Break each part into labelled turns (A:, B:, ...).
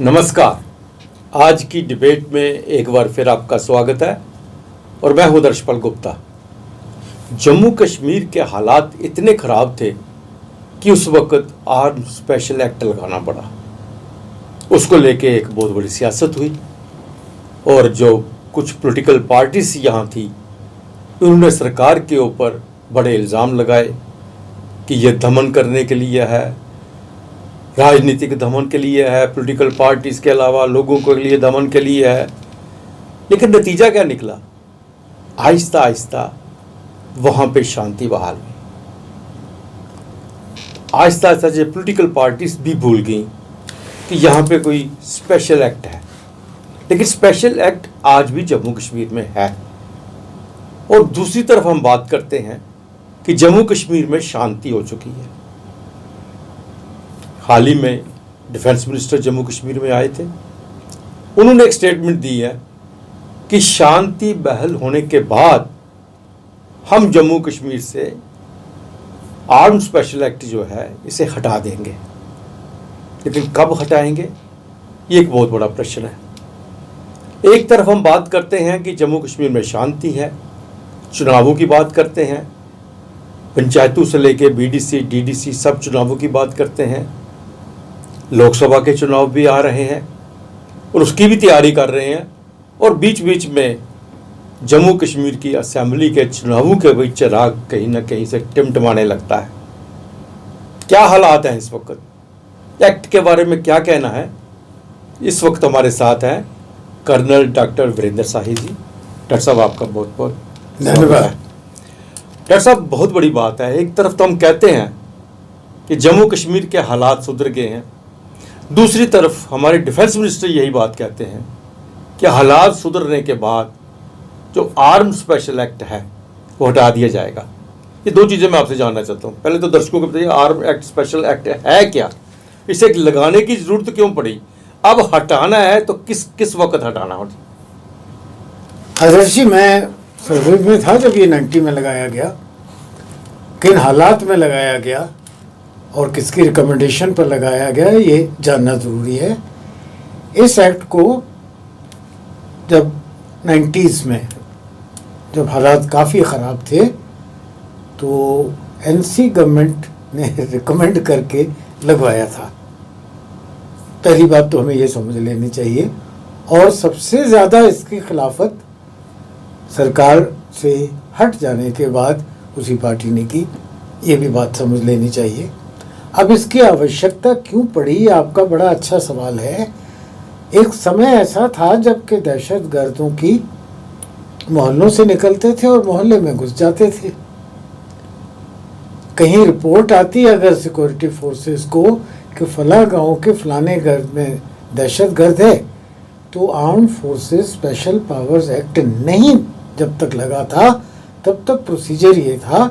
A: नमस्कार। आज की डिबेट में एक बार फिर आपका स्वागत है और मैं हूं दर्शपाल गुप्ता। जम्मू कश्मीर के हालात इतने ख़राब थे कि उस वक़्त आर्म स्पेशल एक्ट लगाना पड़ा। उसको लेके एक बहुत बड़ी सियासत हुई और जो कुछ पॉलिटिकल पार्टीज यहाँ थी उन्होंने सरकार के ऊपर बड़े इल्ज़ाम लगाए कि ये दमन करने के लिए है, राजनीतिक दमन के लिए है, पॉलिटिकल पार्टीज के अलावा लोगों के लिए दमन के लिए है। लेकिन नतीजा क्या निकला? आहिस्ता आहिस्ता वहाँ पे शांति बहाल हुई। आहिस्ता आहिस्ता जो पॉलिटिकल पार्टीज भी भूल गई कि यहाँ पे कोई स्पेशल एक्ट है। लेकिन स्पेशल एक्ट आज भी जम्मू कश्मीर में है। और दूसरी तरफ हम बात करते हैं कि जम्मू कश्मीर में शांति हो चुकी है। हाल ही में डिफेंस मिनिस्टर जम्मू कश्मीर में आए थे। उन्होंने एक स्टेटमेंट दी है कि शांति बहाल होने के बाद हम जम्मू कश्मीर से आर्म स्पेशल एक्ट जो है इसे हटा देंगे। लेकिन कब हटाएंगे, ये एक बहुत बड़ा प्रश्न है। एक तरफ हम बात करते हैं कि जम्मू कश्मीर में शांति है, चुनावों की बात करते हैं, पंचायतों से लेके बीडीसी डीडीसी सब चुनावों की बात करते हैं। लोकसभा के चुनाव भी आ रहे हैं और उसकी भी तैयारी कर रहे हैं। और बीच बीच में जम्मू कश्मीर की असेंबली के चुनावों के भी चिराग कहीं ना कहीं से टिमटिमाने लगता है। क्या हालात हैं इस वक्त, एक्ट के बारे में क्या कहना है? इस वक्त हमारे साथ हैं कर्नल डॉक्टर वीरेंद्र शाही जी। डॉक्टर साहब आपका बहुत बहुत धन्यवाद। डॉक्टर साहब, बहुत बड़ी बात है। एक तरफ तो हम कहते हैं कि जम्मू कश्मीर के हालात सुधर गए हैं, दूसरी तरफ हमारे डिफेंस मिनिस्टर यही बात कहते हैं कि हालात सुधरने के बाद जो आर्म स्पेशल एक्ट है वो हटा दिया जाएगा। ये दो चीज़ें मैं आपसे जानना चाहता हूँ। पहले तो दर्शकों को बताइए, आर्म एक्ट स्पेशल एक्ट है क्या, इसे लगाने की जरूरत क्यों पड़ी, अब हटाना है तो किस वक्त हटाना हो?
B: आदर्श जी, मैं सर्विस में था जब ये 90 में लगाया गया, किन हालात में लगाया गया और किसकी रिकमेंडेशन पर लगाया गया ये जानना ज़रूरी है। इस एक्ट को जब 90s में जब हालात काफ़ी ख़राब थे तो एनसी गवर्नमेंट ने रिकमेंड करके लगवाया था। पहली बात तो हमें ये समझ लेनी चाहिए। और सबसे ज़्यादा इसकी खिलाफत सरकार से हट जाने के बाद उसी पार्टी ने की, ये भी बात समझ लेनी चाहिए। अब इसकी आवश्यकता क्यों पड़ी, आपका बड़ा अच्छा सवाल है। एक समय ऐसा था जब कि दहशतगर्दों की मोहल्लों से निकलते थे और मोहल्ले में घुस जाते थे। कहीं रिपोर्ट आती अगर सिक्योरिटी फोर्सेस को कि फला गांव के फलाने घर में दहशतगर्द है, तो arm forces special powers act नहीं जब तक लगा था तब तक प्रोसीजर ये था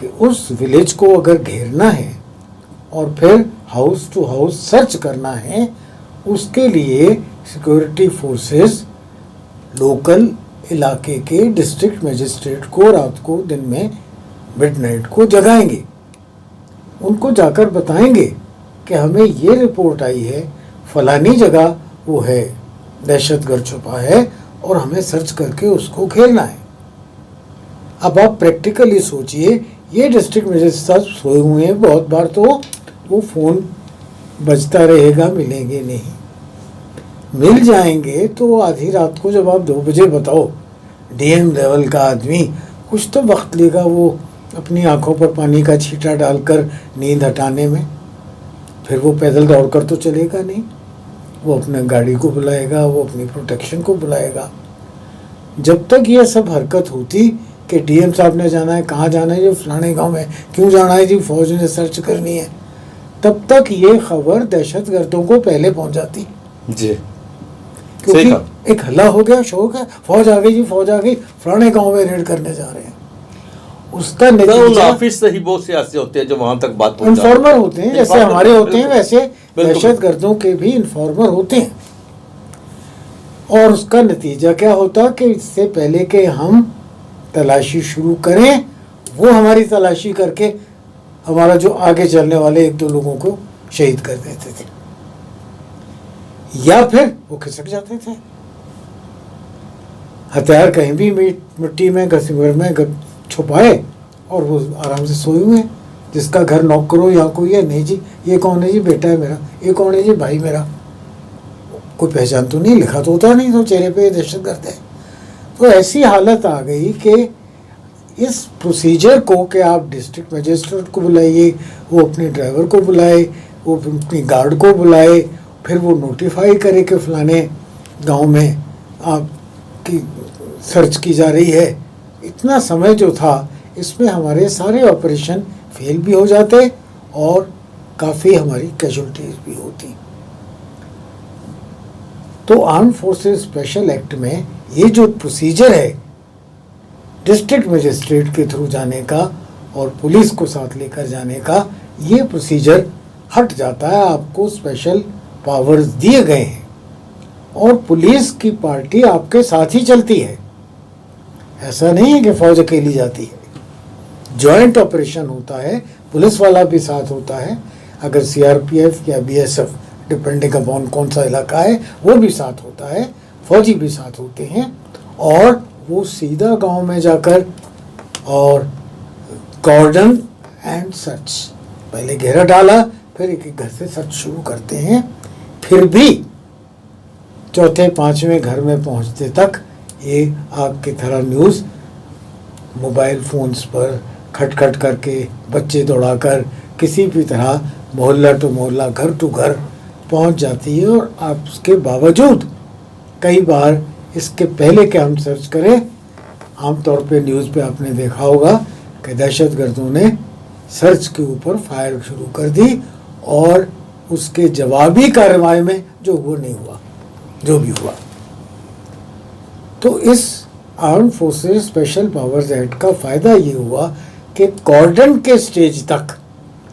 B: कि उस विलेज को अगर घेरना है और फिर हाउस टू हाउस सर्च करना है, उसके लिए सिक्योरिटी फोर्सेस लोकल इलाके के डिस्ट्रिक्ट मजिस्ट्रेट को रात को दिन में मिडनाइट को जगाएंगे, उनको जाकर बताएंगे कि हमें ये रिपोर्ट आई है फलानी जगह वो है दहशतगर्द छुपा है और हमें सर्च करके उसको घेरना है। अब आप प्रैक्टिकली सोचिए, ये डिस्ट्रिक्ट मजिस्ट्रेट सोए हुए हैं, बहुत बार तो वो फ़ोन बजता रहेगा, मिलेंगे नहीं। मिल जाएंगे तो आधी रात को जब आप 2 बजे बताओ, डीएम लेवल का आदमी कुछ तो वक्त लेगा वो अपनी आंखों पर पानी का छींटा डालकर नींद हटाने में। फिर वो पैदल दौड़कर तो चलेगा नहीं, वो अपने गाड़ी को बुलाएगा, वो अपनी प्रोटेक्शन को बुलाएगा। जब तक ये सब हरकत होती कि डीएम साहब ने जाना है, कहाँ जाना है जी, फलाने गांव में, क्यों जाना है जी, फौज ने सर्च करनी है, तब तक ये खबर दहशतगर्दों को पहले पहुंच जाती
A: जी।
B: क्योंकि एक हल्ला हो गया, शोर है, फौज आ गई जी, फौज आ गई, फलाने गांव में रेड करने जा रहे हैं। उसका नतीजा
A: ऑफिस से ही बहुत से ऐसे होते हैं जो वहां तक बात
B: इन्फॉर्मर होते हैं, जैसे हमारे होते हैं वैसे दहशतगर्दों के भी इन्फॉर्मर होते हैं। और उसका नतीजा क्या होता कि इससे पहले कि हम तलाशी शुरू करें, वो हमारी तलाशी करके हमारा जो आगे चलने वाले 1-2 लोगों को शहीद कर देते थे। या फिर वो खिसक जाते थे। हथियार कहीं भी मिट्टी में घसीट में छुपाए और वो आराम से सोए हुए हैं। जिसका घर नॉक करो, यहाँ कोई है नहीं जी, ये कौन है जी, बेटा है मेरा, ये कौन है जी, भाई मेरा, कोई पहचान तो नहीं, लिखा तो होता नहीं, तो चेहरे पे दहशतगर्द है। तो ऐसी हालत आ गई कि इस प्रोसीजर को कि आप डिस्ट्रिक्ट मजिस्ट्रेट को बुलाइए, वो अपने ड्राइवर को बुलाए, वो अपनी गार्ड को बुलाए, फिर वो नोटिफाई करे कि फलाने गांव में आपकी सर्च की जा रही है। इतना समय जो था, इसमें हमारे सारे ऑपरेशन फेल भी हो जाते और काफ़ी हमारी कैजुअल्टीज भी होती। तो आर्म फोर्सेस स्पेशल एक्ट में ये जो प्रोसीजर है डिस्ट्रिक्ट मजिस्ट्रेट के थ्रू जाने का और पुलिस को साथ लेकर जाने का, ये प्रोसीजर हट जाता है। आपको स्पेशल पावर्स दिए गए हैं और पुलिस की पार्टी आपके साथ ही चलती है। ऐसा नहीं है कि फौज अकेली जाती है, जॉइंट ऑपरेशन होता है, पुलिस वाला भी साथ होता है। अगर सीआरपीएफ या बीएसएफ, डिपेंडिंग अपॉन कौन सा इलाका है, वो भी साथ होता है, फौजी भी साथ होते हैं और वो सीधा गांव में जाकर और कॉर्डन एंड सर्च, पहले घेरा डाला, फिर एक एक घर से सर्च शुरू करते हैं। फिर भी चौथे पांचवें घर में पहुंचते तक ये आग की तरह न्यूज़ मोबाइल फ़ोन्स पर खटखट करके, बच्चे दौड़ाकर, किसी भी तरह मोहल्ला टू मोहल्ला, घर टू घर पहुंच जाती है। और आप उसके बावजूद कई बार इसके पहले कि हम सर्च करें, आमतौर पे न्यूज़ पे आपने देखा होगा कि दहशतगर्दों ने सर्च के ऊपर फायर शुरू कर दी और उसके जवाबी कार्रवाई में जो हुआ नहीं हुआ, जो भी हुआ। तो इस arm forces special powers act का फ़ायदा ये हुआ कि कॉर्डन के स्टेज तक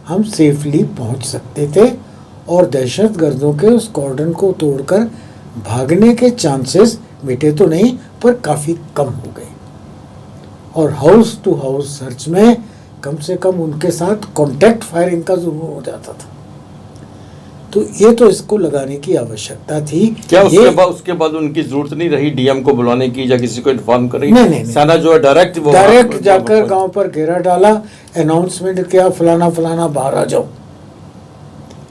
B: हम सेफली पहुंच सकते थे और दहशतगर्दों के उस कॉर्डन को तोड़कर भागने के चांसेस मिटे तो नहीं, पर काफ़ी कम हो गए। और हाउस टू हाउस सर्च में कम से कम उनके साथ कॉन्टैक्ट फायरिंग का ज़रूर हो जाता था। तो ये तो इसको लगाने की आवश्यकता थी।
A: क्या उसके बाद उनकी जरूरत नहीं रही डीएम को बुलाने की या किसी को इन्फॉर्म करने की?
B: नहीं,
A: सेना जो है डायरेक्ट
B: जाकर गांव पर घेरा डाला, अनाउंसमेंट किया, फलाना फलाना बाहर आ जाओ।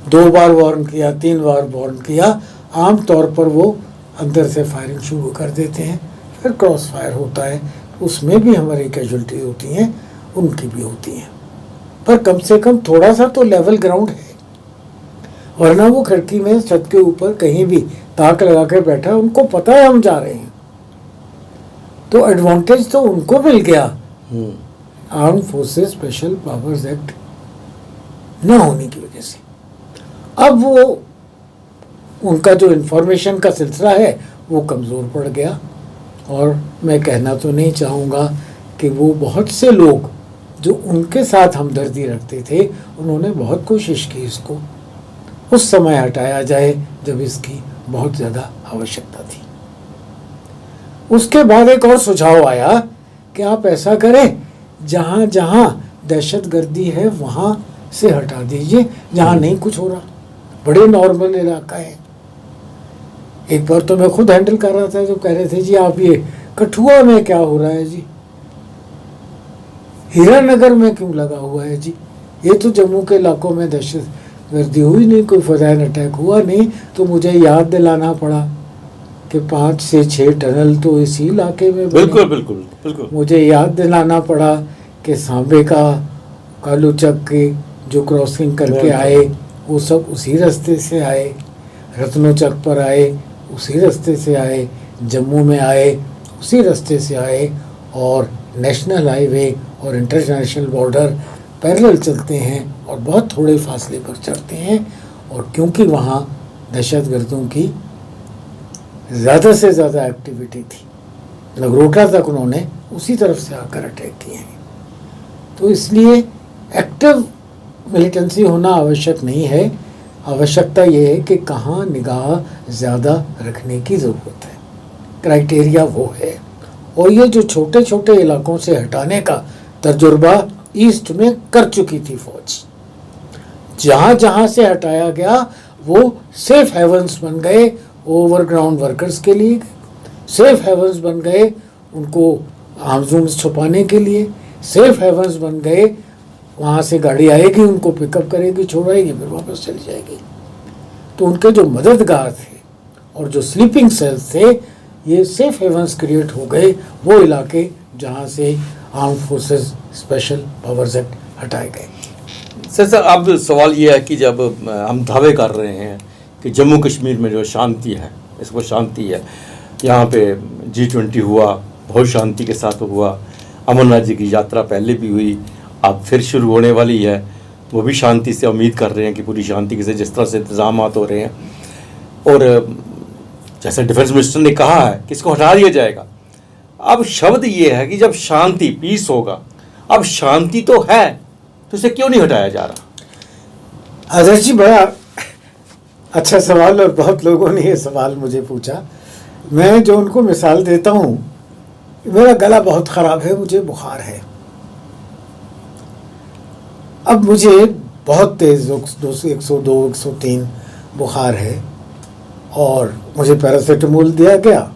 B: 2 बार वार्न किया, 3 बार वार्न किया। आम तौर पर वो अंदर से फायरिंग शुरू कर देते हैं, फिर क्रॉस फायर होता है, उसमें भी हमारी कैजुअल्टी होती हैं, उनकी भी होती हैं। पर कम से कम थोड़ा सा तो लेवल ग्राउंड है, वरना वो खिड़की में छत के ऊपर कहीं भी ताक लगा के बैठा है, उनको पता है हम जा रहे हैं, तो एडवांटेज तो उनको मिल गया arm forces special powers act न होने की वजह से। अब वो उनका जो इन्फॉर्मेशन का सिलसिला है वो कमज़ोर पड़ गया। और मैं कहना तो नहीं चाहूँगा कि वो बहुत से लोग जो उनके साथ हमदर्दी रखते थे, उन्होंने बहुत कोशिश की इसको उस समय हटाया जाए जब इसकी बहुत ज़्यादा आवश्यकता थी। उसके बाद एक और सुझाव आया कि आप ऐसा करें, जहाँ जहाँ दहशतगर्दी है वहाँ से हटा दीजिए, जहाँ नहीं कुछ हो रहा, बड़े नॉर्मल इलाका है। एक बार तो मैं खुद हैंडल कर रहा था, जो कह रहे थे जी आप ये कठुआ में क्या हो रहा है जी, हीरानगर में क्यों लगा हुआ है जी, ये तो जम्मू के इलाकों में दहशतगर्दी हुई नहीं, कोई फजाइल अटैक हुआ नहीं। तो मुझे याद दिलाना पड़ा कि 5 से 6 टनल तो इसी इलाके में बने।
A: बिल्कुल बिल्कुल बिल्कुल।
B: मुझे याद दिलाना पड़ा कि सांबे का कालूचक के जो क्रॉसिंग करके आए वो सब उसी रास्ते से आए, रत्नोचक पर आए उसी रास्ते से आए, जम्मू में आए उसी रास्ते से आए, और नेशनल हाईवे और इंटरनेशनल बॉर्डर पैरेलल चलते हैं और बहुत थोड़े फासले पर चढ़ते हैं। और क्योंकि वहाँ दहशतगर्दों की ज़्यादा से ज़्यादा एक्टिविटी थी, नगरोटा तक उन्होंने उसी तरफ से आकर अटैक किए हैं। तो इसलिए एक्टिव मिलिटेंसी होना आवश्यक नहीं है, आवश्यकता ये है कि कहाँ निगाह ज़्यादा रखने की ज़रूरत है, क्राइटेरिया वो है। और ये जो छोटे छोटे इलाकों से हटाने का तजुर्बा ईस्ट में कर चुकी थी फौज, जहाँ जहाँ से हटाया गया वो सेफ हेवन्स बन गए ओवरग्राउंड वर्कर्स के लिए, सेफ हेवन्स बन गए उनको आर्म्स रूम्स छुपाने के लिए, सेफ हेवन्स बन गए वहाँ से गाड़ी आएगी उनको पिकअप करेगी, छोड़ाएगी, फिर वापस चली जाएगी। तो उनके जो मददगार थे और जो स्लीपिंग सेल्स थे, ये सेफ हेवन्स क्रिएट हो गए, वो इलाके जहाँ से arm forces special powers act हटाए गए।
A: सर अब सवाल ये है कि जब हम दावे कर रहे हैं कि जम्मू कश्मीर में जो शांति है, इसको शांति है, यहाँ पे G20 हुआ, बहुत शांति के साथ हुआ, अमरनाथ जी की यात्रा पहले भी हुई, अब फिर शुरू होने वाली है, वो भी शांति से उम्मीद कर रहे हैं कि पूरी शांति से जिस तरह से इंतजाम हो रहे हैं, और जैसे डिफेंस मिनिस्टर ने कहा है कि इसको हटा दिया जाएगा। अब शब्द ये है कि जब शांति, पीस होगा, अब शांति तो है, तो इसे क्यों नहीं हटाया जा रहा?
B: आदर्श जी, बड़ा अच्छा सवाल, और बहुत लोगों ने ये सवाल मुझे पूछा। मैं जो उनको मिसाल देता हूँ, मेरा गला बहुत ख़राब है, मुझे बुखार है, अब मुझे बहुत तेज़ 102 103 बुखार है और मुझे पैरासीटामोल दिया गया,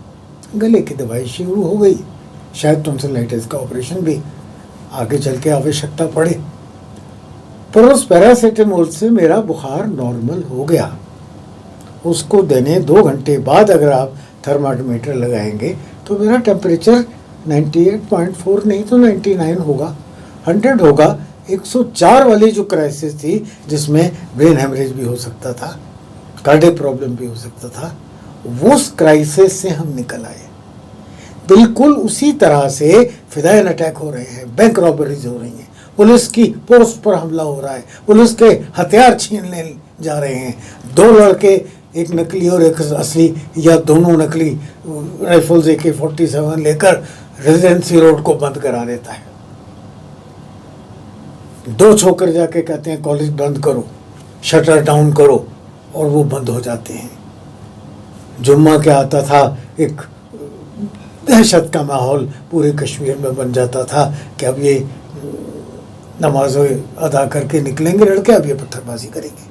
B: गले की दवाई शुरू हो गई, शायद टॉन्सिलाइटिस का ऑपरेशन भी आगे चल के आवश्यकता पड़े, पर उस पैरासीटामोल से मेरा बुखार नॉर्मल हो गया। उसको देने 2 घंटे बाद अगर आप थर्मामीटर लगाएंगे तो मेरा टेम्परेचर 98.4 नहीं तो 99 होगा, 100 होगा। 104 वाली जो क्राइसिस थी जिसमें ब्रेन हेमरेज भी हो सकता था, कार्डियक प्रॉब्लम भी हो सकता था, उस क्राइसिस से हम निकल आए। बिल्कुल उसी तरह से फिदायन अटैक हो रहे हैं, बैंक रॉबरीज हो रही हैं, पुलिस की पोस्ट पर हमला हो रहा है, पुलिस के हथियार छीनने जा रहे हैं, 2 लड़के, एक नकली और एक असली या दोनों नकली राइफल्स AK-47 लेकर रेजिडेंसी रोड को बंद करा देता है। 2 छोकर जाके कहते हैं कॉलेज बंद करो, शटर डाउन करो, और वो बंद हो जाते हैं। जुम्मा क्या आता था, एक दहशत का माहौल पूरे कश्मीर में बन जाता था कि अब ये नमाज अदा करके निकलेंगे लड़के, अब ये पत्थरबाजी करेंगे।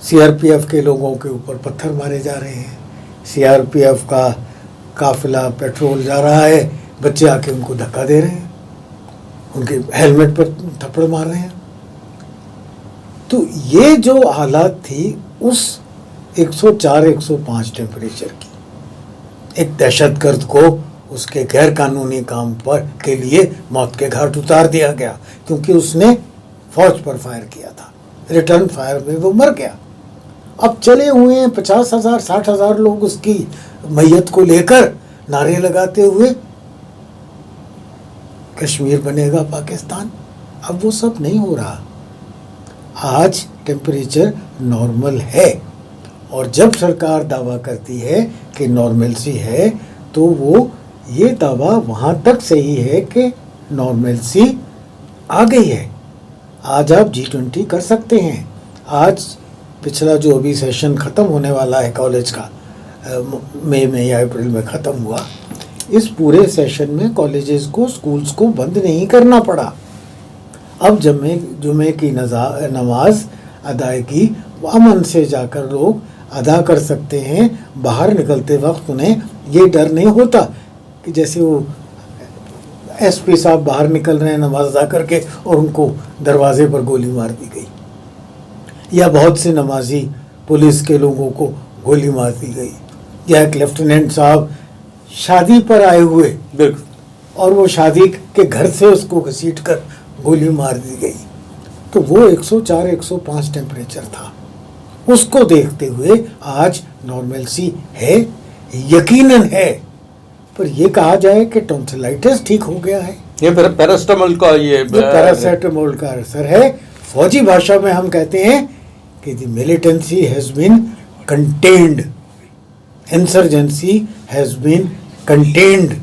B: CRPF के लोगों के ऊपर पत्थर मारे जा रहे हैं, CRPF का काफिला पेट्रोल जा रहा है, बच्चे आके उनको धक्का दे रहे हैं, उनके हेलमेट पर थप्पड़ मार रहे हैं। तो ये जो हालात थी उस 104-105 टेम्परेचर की, एक दहशतगर्द को उसके गैर कानूनी काम पर के लिए मौत के घाट उतार दिया गया, क्योंकि उसने फौज पर फायर किया था, रिटर्न फायर में वो मर गया। अब चले हुए हैं 50,000 60,000 लोग उसकी मैयत को लेकर नारे लगाते हुए, कश्मीर बनेगा पाकिस्तान। अब वो सब नहीं हो रहा। आज टेम्परेचर नॉर्मल है, और जब सरकार दावा करती है कि नॉर्मलसी है, तो वो ये दावा वहाँ तक सही है कि नॉर्मलसी आ गई है। आज आप G20 कर सकते हैं। आज पिछला जो अभी सेशन ख़त्म होने वाला है कॉलेज का, मई में या अप्रैल में ख़त्म हुआ, इस पूरे सेशन में कॉलेजेस को, स्कूल्स को बंद नहीं करना पड़ा। अब जुमे की नमाज अदायगी अमन से जाकर लोग अदा कर सकते हैं। बाहर निकलते वक्त उन्हें ये डर नहीं होता कि जैसे वो SP साहब बाहर निकल रहे हैं नमाज अदा करके और उनको दरवाजे पर गोली मार दी गई, या बहुत से नमाजी पुलिस के लोगों को गोली मार दी गई, या एक लेफ्टिनेंट साहब शादी पर आए हुए और वो शादी के घर से उसको घसीट कर गोली मार दी गई। तो वो 104-105 टेम्परेचर था। उसको देखते हुए आज नॉर्मलसी है, यकीनन है। पर ये कहा जाए कि टॉन्सिलाइटिस ठीक हो गया है,
A: ये पैरासीटामोल का ये
B: पैरासीटामोल का असर है। फौजी भाषा में हम कहते हैं कि the militancy has been contained, insurgency has been contained,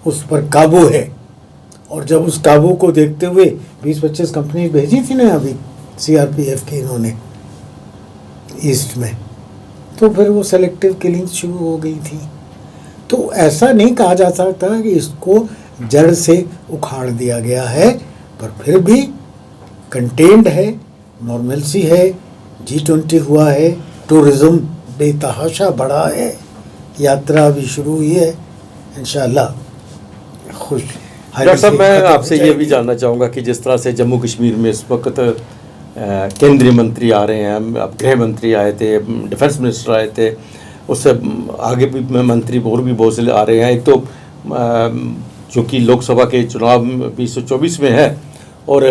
B: उस पर काबू है। और जब उस काबू को देखते हुए 20-25 कंपनी भेजी थी ना अभी CRPF की इन्होंने ईस्ट में, तो फिर वो सेलेक्टिव किलिंग शुरू हो गई थी। तो ऐसा नहीं कहा जा सकता कि इसको जड़ से उखाड़ दिया गया है, पर फिर भी कंटेन्ड है, नॉर्मलसी है, G20 हुआ है, टूरिज़्म बेतहाशा बढ़ा है, यात्रा अभी शुरू हुई है, इंशाअल्लाह खुश।
A: डॉक्टर साहब, मैं आपसे ये भी जानना चाहूँगा कि जिस तरह से जम्मू कश्मीर में इस वक्त केंद्रीय मंत्री आ रहे हैं, अब गृह मंत्री आए थे, डिफेंस मिनिस्टर आए थे, उससे आगे भी मंत्री और भी बहुत से आ रहे हैं। एक तो चूँकि लोकसभा के चुनाव 2024 में है और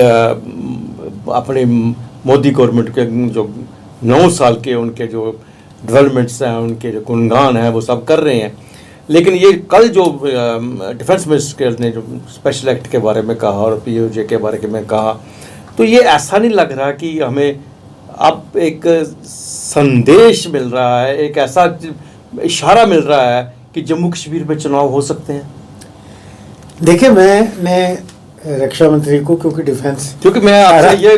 A: अपने मोदी गवर्नमेंट के जो 9 साल के उनके जो डेवलपमेंट्स हैं, उनके जो गुणगान हैं, वो सब कर रहे हैं। लेकिन ये कल जो डिफेंस मिनिस्टर ने जो स्पेशल एक्ट के बारे में कहा और POJ के बारे में कहा, तो ये ऐसा नहीं लग रहा कि हमें अब एक संदेश मिल रहा है, एक ऐसा इशारा मिल रहा है कि जम्मू कश्मीर में चुनाव हो सकते हैं?
B: देखिए, मैंने रक्षा मंत्री को, क्योंकि
A: मैं आपसे ये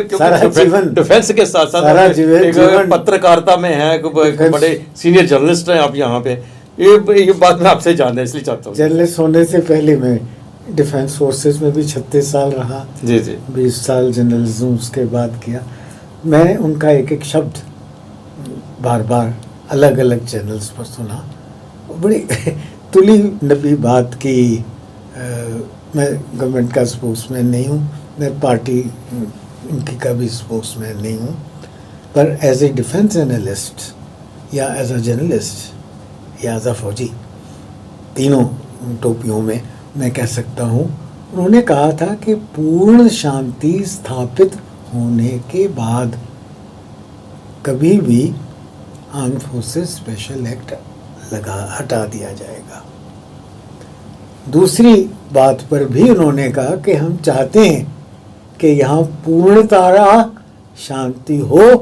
B: जीवन
A: डिफेंस के साथ साथ पत्रकारिता में है, बड़े सीनियर जर्नलिस्ट हैं आप यहाँ पे, ये बात मैं आपसे जानना इसलिए चाहता हूँ।
B: जर्नलिस्ट होने से पहले मैं डिफेंस फोर्सेस में भी 36 साल रहा,
A: जी,
B: 20 साल जर्नलिज्म उसके बाद किया। मैं उनका एक एक शब्द बार बार अलग अलग चैनल्स पर सुना, बड़ी तुली नबी बात की। मैं गवर्नमेंट का स्पोक्समैन नहीं हूँ, मैं पार्टी उनकी का भी स्पोक्समैन नहीं हूँ, पर एज ए डिफेंस एनालिस्ट या एज अ जर्नलिस्ट या एज अ फौजी, तीनों टोपियों में मैं कह सकता हूँ, उन्होंने कहा था कि पूर्ण शांति स्थापित होने के बाद कभी भी आर्म्ड फोर्सेस स्पेशल एक्ट हटा दिया जाएगा। दूसरी बात पर भी उन्होंने कहा कि हम चाहते हैं कि यहाँ पूर्णतः शांति हो,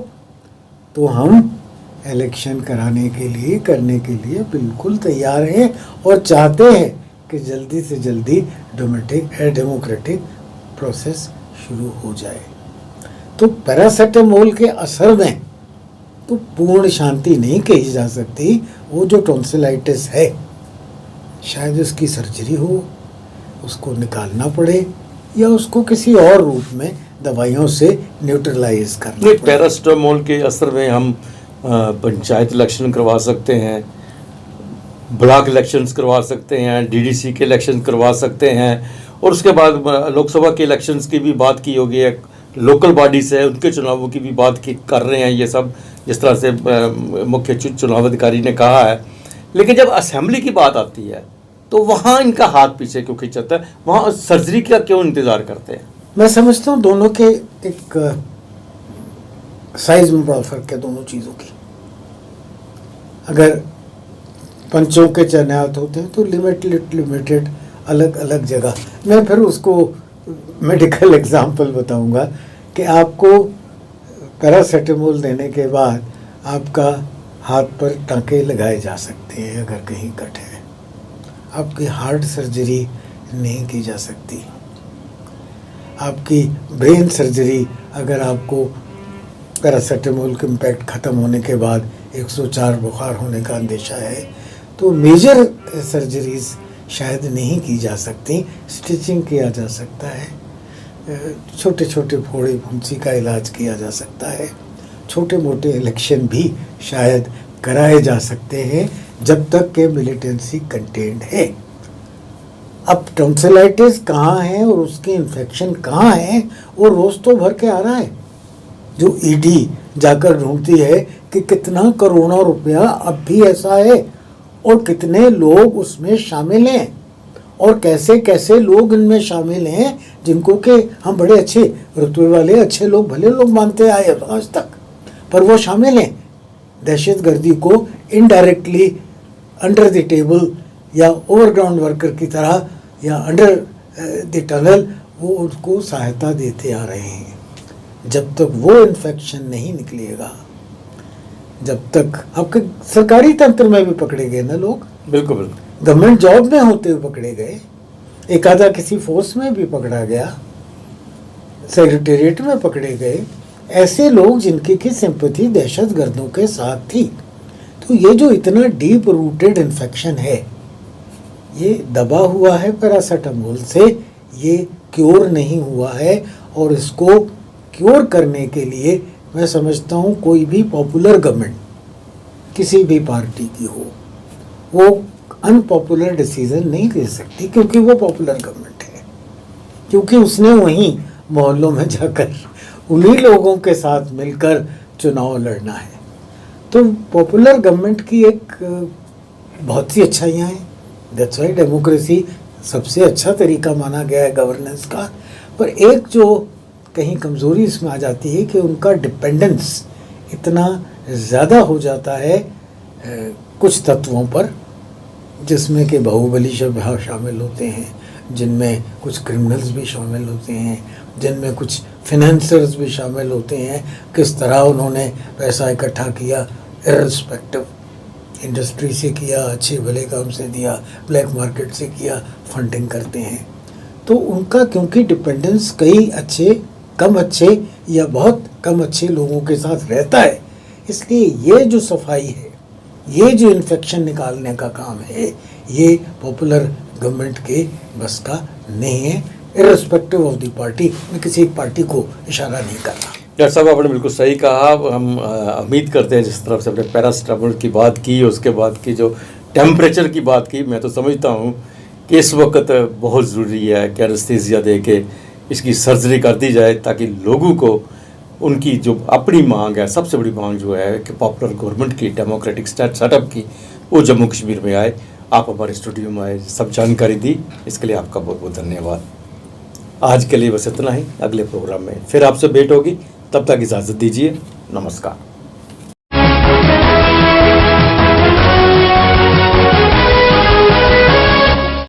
B: तो हम इलेक्शन करने के लिए बिल्कुल तैयार हैं और चाहते हैं कि जल्दी से जल्दी डेमोक्रेटिक प्रोसेस शुरू हो जाए। तो पैरासिटामोल के असर में तो पूर्ण शांति नहीं कही जा सकती। वो जो टॉन्सिलाइटिस है, शायद उसकी सर्जरी हो, उसको निकालना पड़े या उसको किसी और रूप में दवाइयों से न्यूट्रलाइज करना पड़े।
A: पैरासिटामोल के असर में हम पंचायत इलेक्शन करवा सकते हैं, ब्लॉक इलेक्शंस करवा सकते हैं, DDC के इलेक्शन करवा सकते हैं, और उसके बाद लोकसभा के इलेक्शंस की भी बात की होगी, लोकल बॉडीज है उनके चुनावों की भी बात कर रहे हैं, ये सब जिस तरह से मुख्य चुनाव अधिकारी ने कहा है। लेकिन जब असेंबली की बात आती है तो वहाँ इनका हाथ पीछे क्यों खिंचाता है, वहाँ सर्जरी का क्यों इंतज़ार करते हैं?
B: मैं समझता हूँ दोनों के एक साइज में बड़ा फर्क है दोनों चीज़ों की। अगर पंचों के तैनात होते हैं तो लिमिटेड अलग अलग जगह। मैं फिर उसको मेडिकल एग्जाम्पल बताऊंगा कि आपको पैरासिटामोल देने के बाद आपका हाथ पर टाँके लगाए जा सकते हैं अगर कहीं कट है, आपकी हार्ट सर्जरी नहीं की जा सकती, आपकी ब्रेन सर्जरी अगर आपको पैरासिटामोल का इम्पैक्ट ख़त्म होने के बाद 104 बुखार होने का अंदेशा है तो मेजर सर्जरीज शायद नहीं की जा सकती। स्टिचिंग किया जा सकता है, छोटे छोटे फोड़े फुंसी का इलाज किया जा सकता है, छोटे मोटे इलेक्शन भी शायद कराए जा सकते हैं जब तक के मिलिटेंसी कंटेंट है। अब टॉन्सिलाइटिस कहाँ है और उसकी इन्फेक्शन कहाँ है वो रोज़ तो भर के आ रहा है। जो ED जाकर ढूंढती है कि कितना करोड़ों रुपया अब भी ऐसा है और कितने लोग उसमें शामिल हैं और कैसे कैसे लोग इनमें शामिल हैं जिनको कि हम बड़े अच्छे रुतबे वाले अच्छे लोग भले लोग मानते आए आज तक, पर वो शामिल हैं दहशतगर्दी को इनडायरेक्टली अंडर द टेबल या ओवरग्राउंड वर्कर की तरह या अंडर द टनल वो उसको सहायता देते आ रहे हैं। जब तक वो इन्फेक्शन नहीं निकलेगा, जब तक आपके सरकारी तंत्र में भी पकड़े गए ना लोग,
A: बिल्कुल
B: गवर्नमेंट जॉब में होते हुए पकड़े गए, एक आधा किसी फोर्स में भी पकड़ा गया, सेक्रेटेरिएट में पकड़े गए, ऐसे लोग जिनकी की सिंपैथी दहशतगर्दों के साथ थी। तो ये जो इतना डीप रूटेड इन्फेक्शन है ये दबा हुआ है पैरासिटामोल से, ये क्योर नहीं हुआ है और इसको क्योर करने के लिए मैं समझता हूँ कोई भी पॉपुलर गवर्नमेंट किसी भी पार्टी की हो, वो अनपॉपुलर डिसीजन नहीं ले सकती, क्योंकि वो पॉपुलर गवर्नमेंट है, क्योंकि उसने वहीं मोहल्लों में जाकर उन्हीं लोगों के साथ मिलकर चुनाव लड़ना है। तो पॉपुलर गवर्नमेंट की एक बहुत सी अच्छाइयाँ हैं। दैट्स वाई डेमोक्रेसी सबसे अच्छा तरीका माना गया है गवर्नेंस का। पर एक जो कहीं कमज़ोरी इसमें आ जाती है कि उनका डिपेंडेंस इतना ज़्यादा हो जाता है कुछ तत्वों पर, जिसमें कि बाहुबली शामिल होते हैं, जिनमें कुछ क्रिमिनल्स भी शामिल होते हैं, जिनमें कुछ फिनेंसर्स भी शामिल होते हैं। किस तरह उन्होंने पैसा इकट्ठा किया, इर्रिस्पेक्टिव इंडस्ट्री से किया, अच्छे भले काम से दिया, ब्लैक मार्केट से किया, फंडिंग करते हैं। तो उनका क्योंकि डिपेंडेंस कई अच्छे, कम अच्छे या बहुत कम अच्छे लोगों के साथ रहता है, इसलिए ये जो सफाई है, ये जो इन्फेक्शन निकालने का काम है, ये पॉपुलर गवर्नमेंट के बस का नहीं है। इर्रिस्पेक्टिव ऑफ द पार्टी, मैं किसी एक पार्टी को इशारा नहीं कर रहा।
A: डॉक्टर साहब, आपने बिल्कुल सही कहा। हम उम्मीद करते हैं, जिस तरफ से अपने पैरासिटामोल की बात की, उसके बाद की जो टेम्परेचर की बात की, मैं तो समझता हूँ कि इस वक्त बहुत ज़रूरी है कि एनेस्थीसिया दे के इसकी सर्जरी कर दी जाए, ताकि लोगों को उनकी जो अपनी मांग है, सबसे बड़ी मांग जो है कि पॉपुलर गवर्नमेंट की, डेमोक्रेटिक सेटअप की, वो जम्मू कश्मीर में आए। आप हमारे स्टूडियो में आए, सब जानकारी दी, इसके लिए आपका बहुत बहुत धन्यवाद। आज के लिए बस इतना ही। अगले प्रोग्राम में फिर आपसे भेंट होगी, तब तक इजाज़त दीजिए। नमस्कार।